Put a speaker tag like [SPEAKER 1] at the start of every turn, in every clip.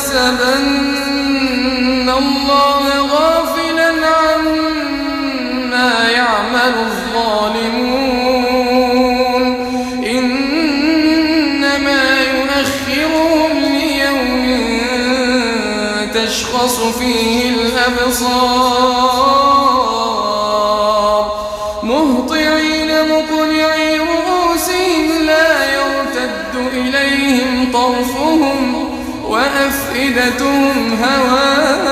[SPEAKER 1] تحسبن الله غافلا عما يعمل الظالمون إنما يؤخرهم ليوم تشخص فيه الأبصار مهطعين مقنعي رؤوسهم لا يرتد إليهم طرفهم وأفئدتهم هواء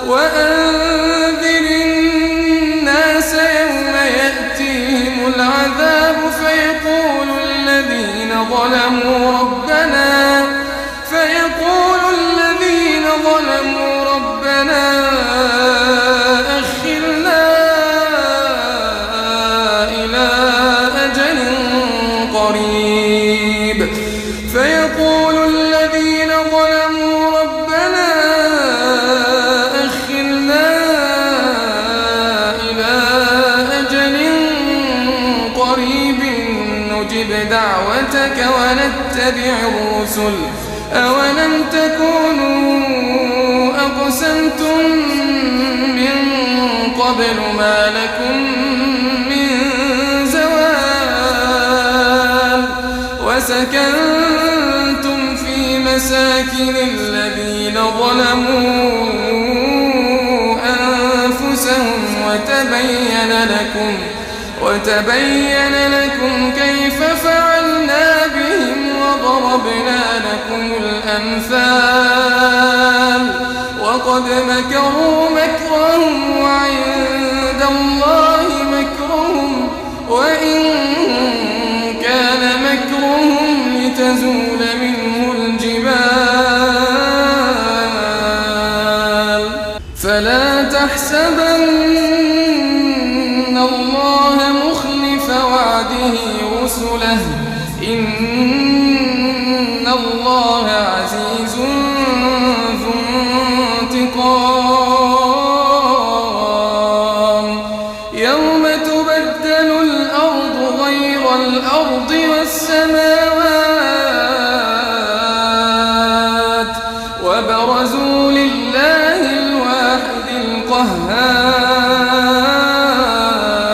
[SPEAKER 1] وأنذر الناس يوم يأتيهم العذاب فيقول الذين ظلموا ربنا أخرنا إلى أجل قريب نجب دعوتك ونتبع الرسل أولم تكونوا أقسمتم من قبل ما لكم من زوال وسكنتم في مساكن الذين ظلموا أنفسهم وتبين لكم كيف فعلنا بهم وضربنا لكم الأمثال وقد مكروا مكرهم وعند الله مكرهم وإن كان مكرهم لتزول منه الجبال فلا تحسبن الله مخلف وعده رسله إن الله عزيز ذو انتقام يوم تبدل الأرض غير الأرض والسماوات وبرزوا لله الواحد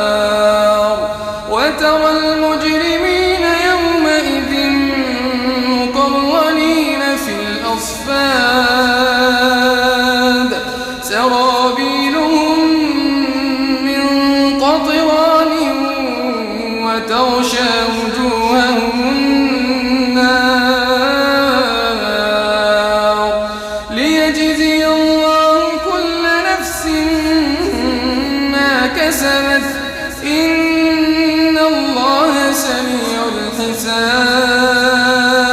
[SPEAKER 1] القهار وترى المجرمين يومئذ مقرنين في الأصفاد سرابيلهم من قطران وتغشى وجوههم النار ليجزي الله كل نفس ما كسبت إن الله سريع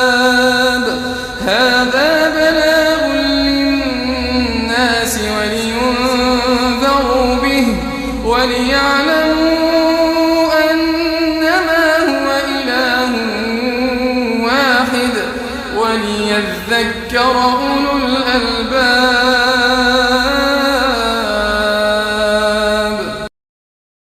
[SPEAKER 1] الحساب هذا بلاغ للناس ولينذروا به وليعلموا أنما هو إله واحد وليذكر أولو الألباب